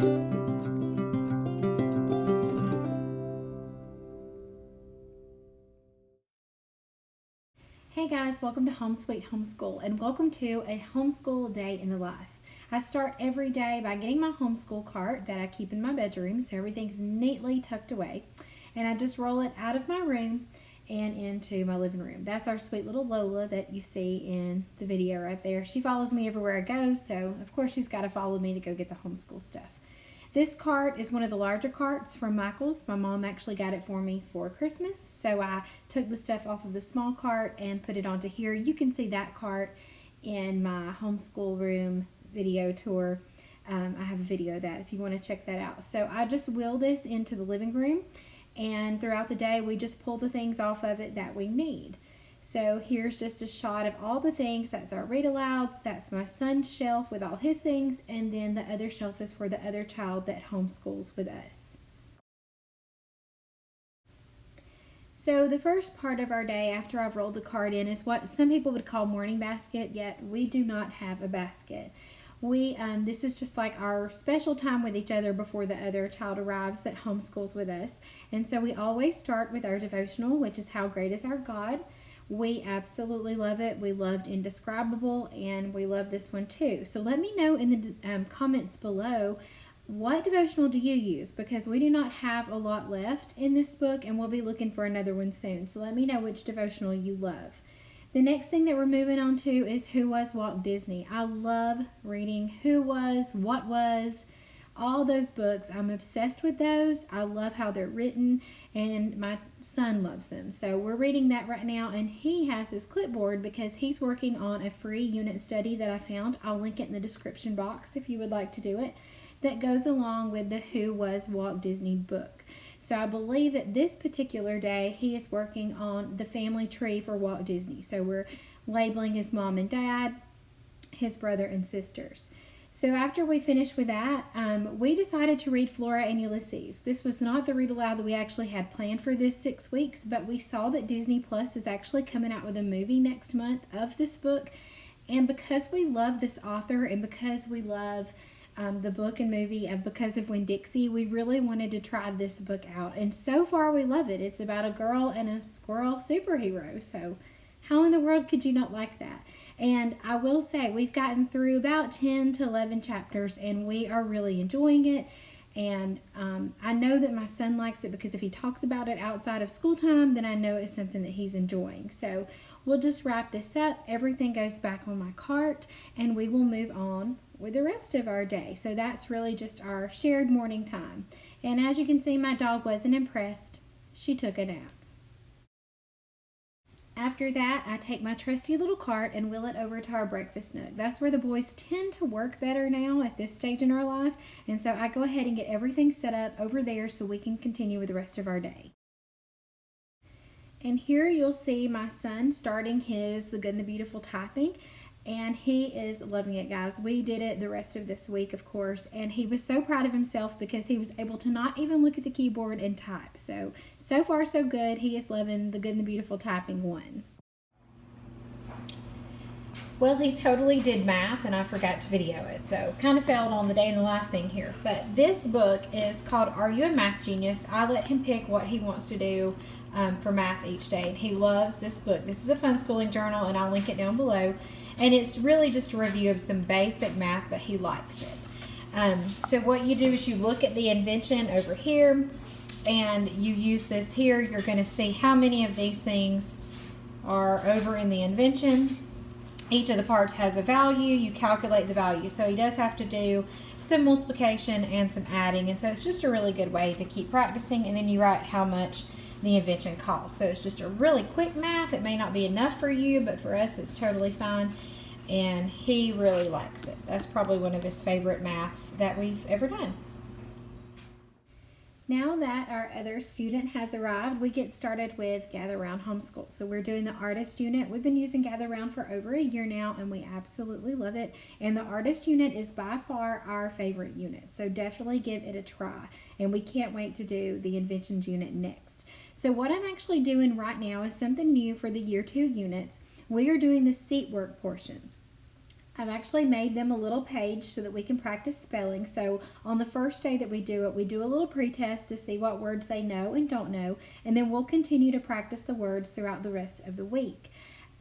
Hey guys, welcome to Home Sweet Homeschool and welcome to a homeschool day in the life. I start every day by getting my homeschool cart that I keep in my bedroom so everything's neatly tucked away, and I just roll it out of my room and into my living room. That's our sweet little Lola that you see in the video right there. She follows me everywhere I go, so of course she's got to follow me to go get the homeschool stuff. This cart is one of the larger carts from Michael's. My mom actually got it for me for Christmas, so I took the stuff off of the small cart and put it onto here. You can see that cart in my homeschool room video tour. I have a video of that if you want to check that out. So I just wheel this into the living room, and throughout the day we just pull the things off of it that we need. So here's just a shot of all the things. That's our read alouds, that's my son's shelf with all his things, and then the other shelf is for the other child that homeschools with us. So the first part of our day after I've rolled the cart in is what some people would call morning basket, yet we do not have a basket. This is just like our special time with each other before the other child arrives that homeschools with us. And so we always start with our devotional, which is How Great Is Our God. We absolutely love it. We loved Indescribable, and we love this one too. So let me know in the comments below, what devotional do you use? Because we do not have a lot left in this book, and we'll be looking for another one soon. So let me know which devotional you love. The next thing that we're moving on to is Who Was Walt Disney. I love reading Who Was, What Was, all those books. I'm obsessed with those. I love how they're written, and my son loves them. So we're reading that right now, and he has his clipboard because he's working on a free unit study that I found. I'll link it in the description box if you would like to do it. That goes along with the Who Was Walt Disney book. So I believe that this particular day he is working on the family tree for Walt Disney. So we're labeling his mom and dad, his brother and sisters. So after we finished with that, we decided to read Flora and Ulysses. This was not the read aloud that we actually had planned for this 6 weeks, but we saw that Disney Plus is actually coming out with a movie next month of this book. And because we love this author, and because we love the book and movie of Because of Winn-Dixie, we really wanted to try this book out. And so far we love it. It's about a girl and a squirrel superhero. So how in the world could you not like that? And I will say we've gotten through about 10 to 11 chapters, and we are really enjoying it. And I know that my son likes it because if he talks about it outside of school time, then I know it's something that he's enjoying. So we'll just wrap this up. Everything goes back on my cart, and we will move on with the rest of our day. So that's really just our shared morning time. And as you can see, my dog wasn't impressed. She took a nap. After that, I take my trusty little cart and wheel it over to our breakfast nook. That's where the boys tend to work better now at this stage in our life. And so I go ahead and get everything set up over there so we can continue with the rest of our day. And here you'll see my son starting his The Good and the Beautiful typing. And he is loving it, guys. We did it the rest of this week, of course, and he was so proud of himself because he was able to not even look at the keyboard and type. So far so good. He is loving The Good and the Beautiful typing one. Well, he totally did math, and I forgot to video it, so kind of failed on the day in the life thing here. But this book is called Are You a Math Genius? I let him pick what he wants to do for math each day, and he loves this book. This is a fun schooling journal, and I'll link it down below. And it's really just a review of some basic math, but he likes it. So what you do is you look at the invention over here, and you use this here. You're going to see how many of these things are over in the invention. Each of the parts has a value. You calculate the value. So he does have to do some multiplication and some adding. And so it's just a really good way to keep practicing. And then you write how much the invention costs. So it's just a really quick math. It may not be enough for you, but for us it's totally fine. And he really likes it. That's probably one of his favorite maths that we've ever done. Now that our other student has arrived, we get started with Gather Round Homeschool. So we're doing the artist unit. We've been using Gather Round for over a year now, and we absolutely love it. And the artist unit is by far our favorite unit. So definitely give it a try. And we can't wait to do the inventions unit next. So what I'm actually doing right now is something new for the year 2 units. We are doing the seat work portion. I've actually made them a little page so that we can practice spelling. So on the first day that we do it, we do a little pretest to see what words they know and don't know, and then we'll continue to practice the words throughout the rest of the week.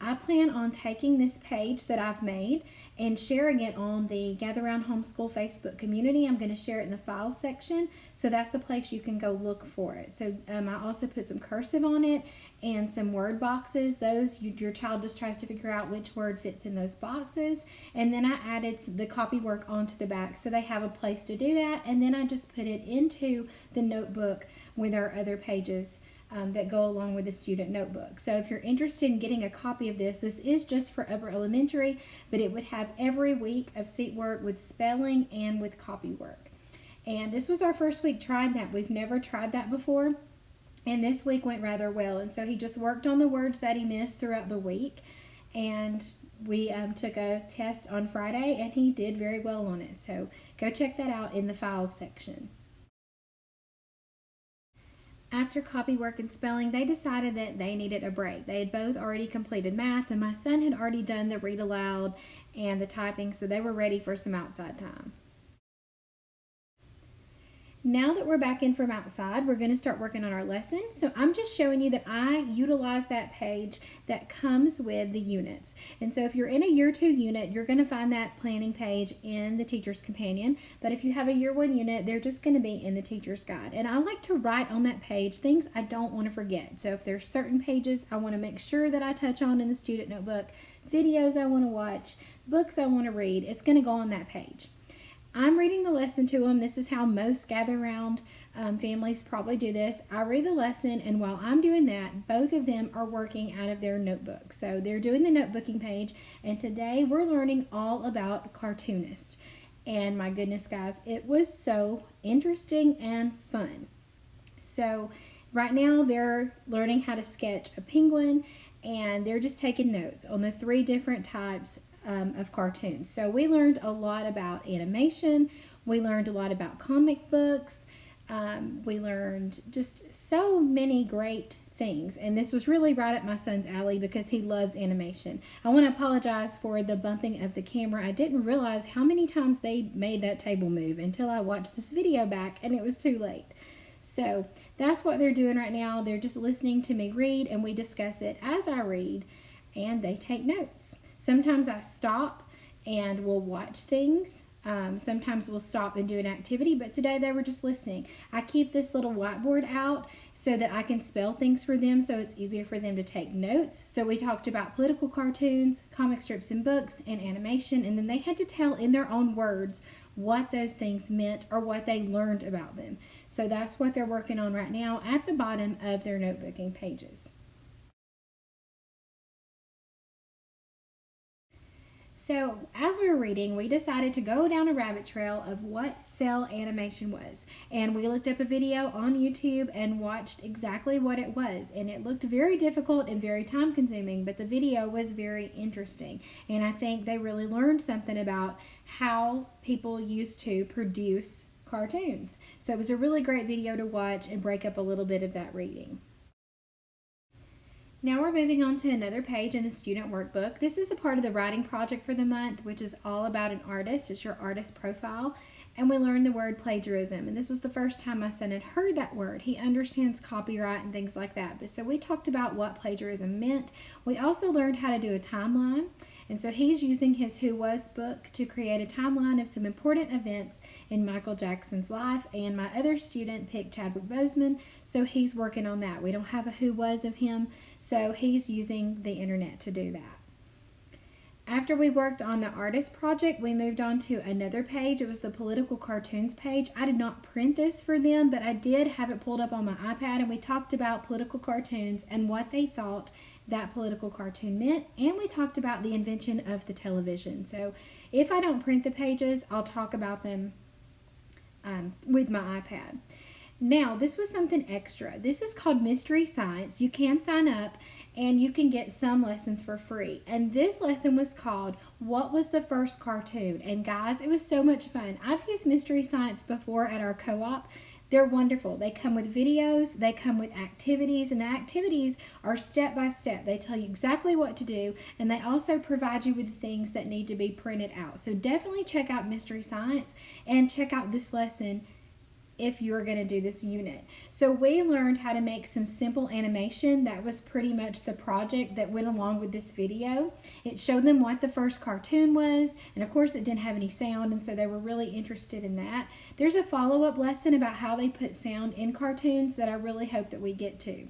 I plan on taking this page that I've made and sharing it on the Gather Round Homeschool Facebook community. I'm going to share it in the files section, so that's a place you can go look for it. So I also put some cursive on it and some word boxes. Your child just tries to figure out which word fits in those boxes. And then I added the copy work onto the back so they have a place to do that. And then I just put it into the notebook with our other pages that go along with the student notebook. So if you're interested in getting a copy of this is just for upper elementary, but it would have every week of seat work with spelling and with copy work. And this was our first week trying that. We've never tried that before, and this week went rather well. And so he just worked on the words that he missed throughout the week, and we took a test on Friday, and he did very well on it. So go check that out in the files section. After copy work and spelling, they decided that they needed a break. They had both already completed math, and my son had already done the read aloud and the typing, so they were ready for some outside time. Now that we're back in from outside, we're going to start working on our lesson. So I'm just showing you that I utilize that page that comes with the units. And so if you're in a year 2 unit, you're going to find that planning page in the Teacher's Companion. But if you have a year 1 unit, they're just going to be in the Teacher's Guide. And I like to write on that page things I don't want to forget. So if there's certain pages I want to make sure that I touch on in the student notebook, videos I want to watch, books I want to read, it's going to go on that page. I'm reading the lesson to them. This is how most Gather Round families probably do this. I read the lesson, and while I'm doing that, both of them are working out of their notebook. So they're doing the notebooking page, and today we're learning all about cartoonists. And my goodness, guys, it was so interesting and fun. So right now they're learning how to sketch a penguin, and they're just taking notes on the 3 different types of cartoons. So we learned a lot about animation, we learned a lot about comic books, we learned just so many great things, and this was really right up my son's alley because he loves animation. I want to apologize for the bumping of the camera. I didn't realize how many times they made that table move until I watched this video back, and it was too late. So that's what they're doing right now. They're just listening to me read, and we discuss it as I read, and they take notes. Sometimes I stop and we'll watch things. Sometimes we'll stop and do an activity, but today they were just listening. I keep this little whiteboard out so that I can spell things for them so it's easier for them to take notes. So we talked about political cartoons, comic strips and books, and animation, and then they had to tell in their own words what those things meant or what they learned about them. So that's what they're working on right now at the bottom of their notebooking pages. So as we were reading, we decided to go down a rabbit trail of what cell animation was. And we looked up a video on YouTube and watched exactly what it was. And it looked very difficult and very time consuming, but the video was very interesting. And I think they really learned something about how people used to produce cartoons. So it was a really great video to watch and break up a little bit of that reading. Now we're moving on to another page in the student workbook. This is a part of the writing project for the month, which is all about an artist. It's your artist profile. And we learned the word plagiarism. And this was the first time my son had heard that word. He understands copyright and things like that. But so we talked about what plagiarism meant. We also learned how to do a timeline. And so he's using his Who Was book to create a timeline of some important events in Michael Jackson's life. And my other student picked Chadwick Boseman, so he's working on that. We don't have a Who Was of him, so he's using the internet to do that. After we worked on the artist project, we moved on to another page. It was the political cartoons page. I did not print this for them, but I did have it pulled up on my iPad, and we talked about political cartoons and what they thought that political cartoon meant, and we talked about the invention of the television. So if I don't print the pages, I'll talk about them with my iPad. Now, this was something extra. This is called Mystery Science. You can sign up and you can get some lessons for free. And this lesson was called What Was the First Cartoon? And guys, it was so much fun. I've used Mystery Science before at our co-op. They're wonderful. They come with videos, they come with activities, and the activities are step by step. They tell you exactly what to do, and they also provide you with the things that need to be printed out. So definitely check out Mystery Science and check out this lesson if you're going to do this unit. So we learned how to make some simple animation. That was pretty much the project that went along with this video. It showed them what the first cartoon was, and of course it didn't have any sound, and so they were really interested in that. There's a follow-up lesson about how they put sound in cartoons that I really hope that we get to.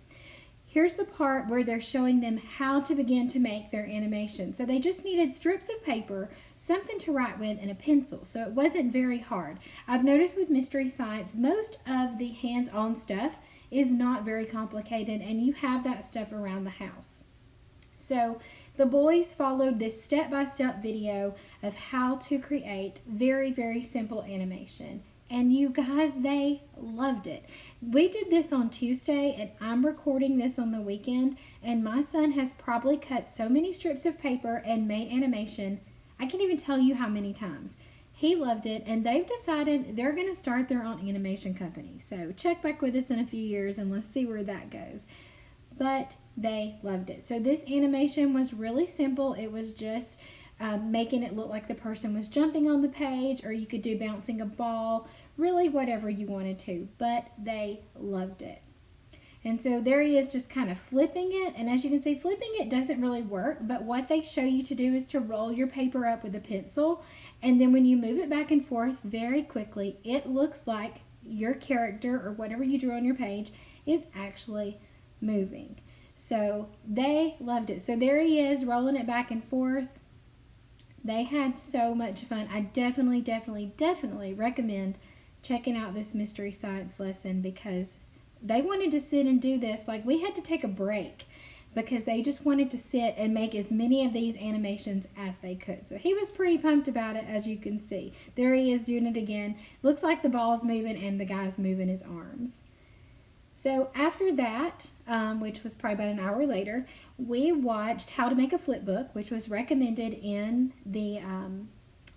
Here's the part where they're showing them how to begin to make their animation. So they just needed strips of paper, something to write with, and a pencil. So it wasn't very hard. I've noticed with Mystery Science, most of the hands-on stuff is not very complicated, and you have that stuff around the house. So the boys followed this step-by-step video of how to create very, very simple animation. And you guys, they loved it. We did this on Tuesday, and I'm recording this on the weekend, and my son has probably cut so many strips of paper and made animation, I can't even tell you how many times. He loved it, and they've decided they're going to start their own animation company. So check back with us in a few years, and let's see where that goes. But they loved it. So this animation was really simple. It was just making it look like the person was jumping on the page, or you could do bouncing a ball, really whatever you wanted to, but they loved it. And so there he is just kind of flipping it, and as you can see, flipping it doesn't really work, but what they show you to do is to roll your paper up with a pencil, and then when you move it back and forth very quickly, it looks like your character or whatever you drew on your page is actually moving. So they loved it. So there he is rolling it back and forth. They had so much fun. I definitely recommend checking out this Mystery Science lesson, because they wanted to sit and do this. Like, we had to take a break because they just wanted to sit and make as many of these animations as they could. So he was pretty pumped about it, as you can see. There he is doing it again. Looks like the ball's moving and the guy's moving his arms. So after that, which was probably about an hour later, we watched How to Make a Flipbook, which was recommended in the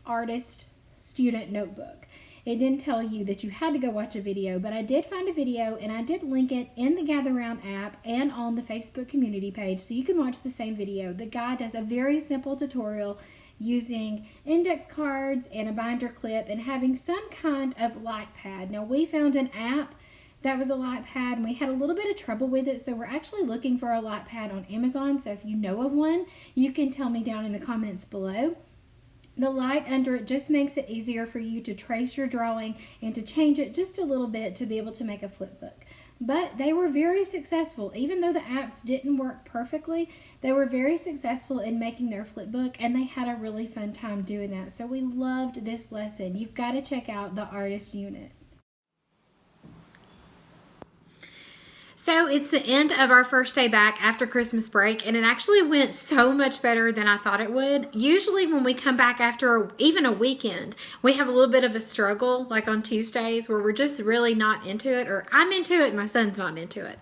artist student notebook. It didn't tell you that you had to go watch a video, but I did find a video, and I did link it in the Gather Round app and on the Facebook community page, so you can watch the same video. The guy does a very simple tutorial using index cards and a binder clip and having some kind of light pad. Now, we found an app that was a light pad, and we had a little bit of trouble with it, so we're actually looking for a light pad on Amazon. So if you know of one, you can tell me down in the comments below. The light under it just makes it easier for you to trace your drawing and to change it just a little bit to be able to make a flipbook. But they were very successful. Even though the apps didn't work perfectly, they were very successful in making their flipbook, and they had a really fun time doing that. So we loved this lesson. You've got to check out the artist unit. So it's the end of our first day back after Christmas break, and it actually went so much better than I thought it would. Usually when we come back after even a weekend, we have a little bit of a struggle, like on Tuesdays, where we're just really not into it, or I'm into it, my son's not into it.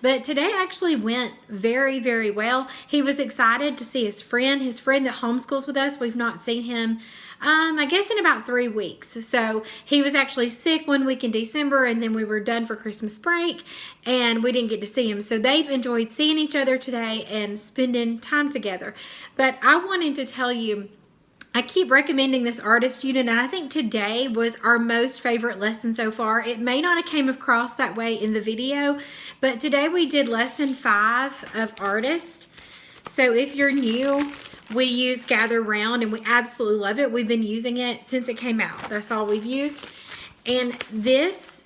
But today actually went very, very well. He was excited to see his friend that homeschools with us. We've not seen him I guess in about 3 weeks. So he was actually sick 1 week in December, and then we were done for Christmas break, and we didn't get to see him. So they've enjoyed seeing each other today and spending time together. But I wanted to tell you, I keep recommending this artist unit, and I think today was our most favorite lesson so far. It may not have came across that way in the video, but today we did lesson 5 of artist. So if you're new, we use Gather Round, and we absolutely love it. We've been using it since it came out. That's all we've used. And this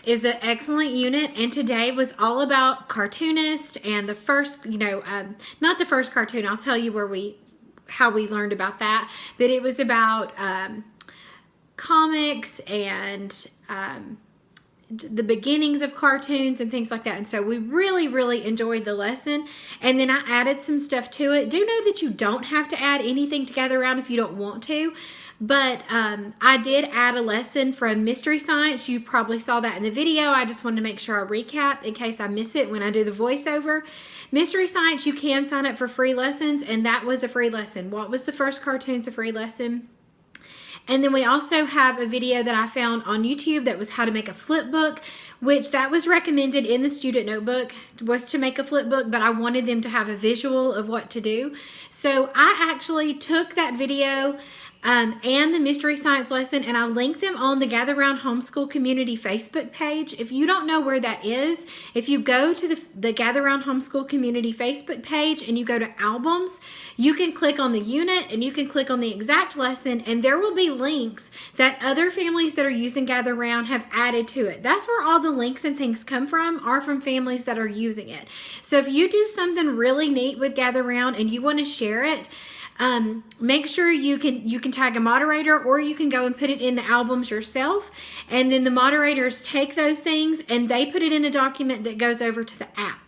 is an excellent unit, and today was all about cartoonist and the first, not the first cartoon. I'll tell you how we learned about that, but it was about comics and the beginnings of cartoons and things like that. And so we really, really enjoyed the lesson. And then I added some stuff to it. Do know that you don't have to add anything to Gather Round if you don't want to. But I did add a lesson from Mystery Science. You probably saw that in the video. I just wanted to make sure I recap in case I miss it when I do the voiceover. Mystery Science, you can sign up for free lessons, and that was a free lesson. What was the first cartoon's a free lesson? And then we also have a video that I found on YouTube that was how to make a flip book, which that was recommended in the student notebook, was to make a flip book, but I wanted them to have a visual of what to do. So I actually took that video and the mystery science lesson, and I linked them on the Gather Round Homeschool community Facebook page. If you don't know where that is, if you go to the Gather Round Homeschool community Facebook page and you go to albums, you can click on the unit and you can click on the exact lesson, and there will be links that other families that are using Gather Round have added to it. That's where all the links and things come from, are from families that are using it. So if you do something really neat with Gather Round and you want to share it, make sure you can tag a moderator, or you can go and put it in the albums yourself, and then the moderators take those things and they put it in a document that goes over to the app.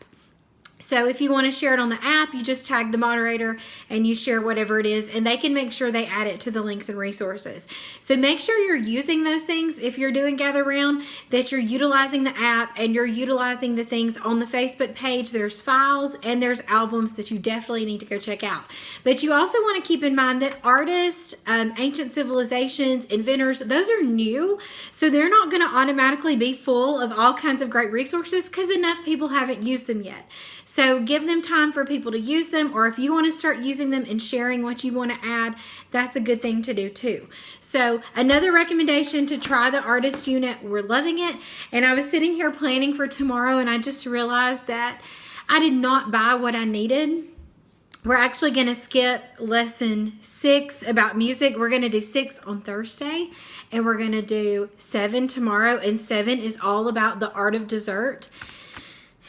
So if you want to share it on the app, you just tag the moderator and you share whatever it is, and they can make sure they add it to the links and resources. So make sure you're using those things if you're doing Gather Round, that you're utilizing the app and you're utilizing the things on the Facebook page. There's files and there's albums that you definitely need to go check out. But you also want to keep in mind that artists, ancient civilizations, inventors, those are new. So they're not going to automatically be full of all kinds of great resources because enough people haven't used them yet. So give them time for people to use them, or if you want to start using them and sharing what you want to add, that's a good thing to do too. So another recommendation, to try the artist unit. We're loving it. And I was sitting here planning for tomorrow and I just realized that I did not buy what I needed. We're actually going to skip lesson 6 about music. We're going to do 6 on Thursday, and we're going to do 7 tomorrow, and 7 is all about the art of dessert.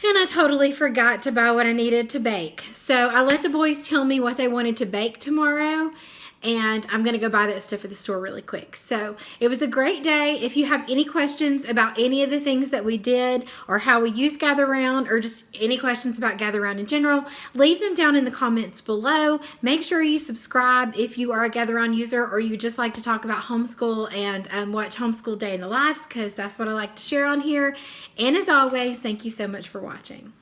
And I totally forgot to buy what I needed to bake. So I let the boys tell me what they wanted to bake tomorrow, and I'm going to go buy that stuff at the store really quick. So it was a great day. If you have any questions about any of the things that we did, or how we use Gather Round, or just any questions about Gather Round in general, leave them down in the comments below. Make sure you subscribe if you are a Gather Round user, or you just like to talk about homeschool and watch Homeschool Day in the Lives, because that's what I like to share on here. And as always, thank you so much for watching.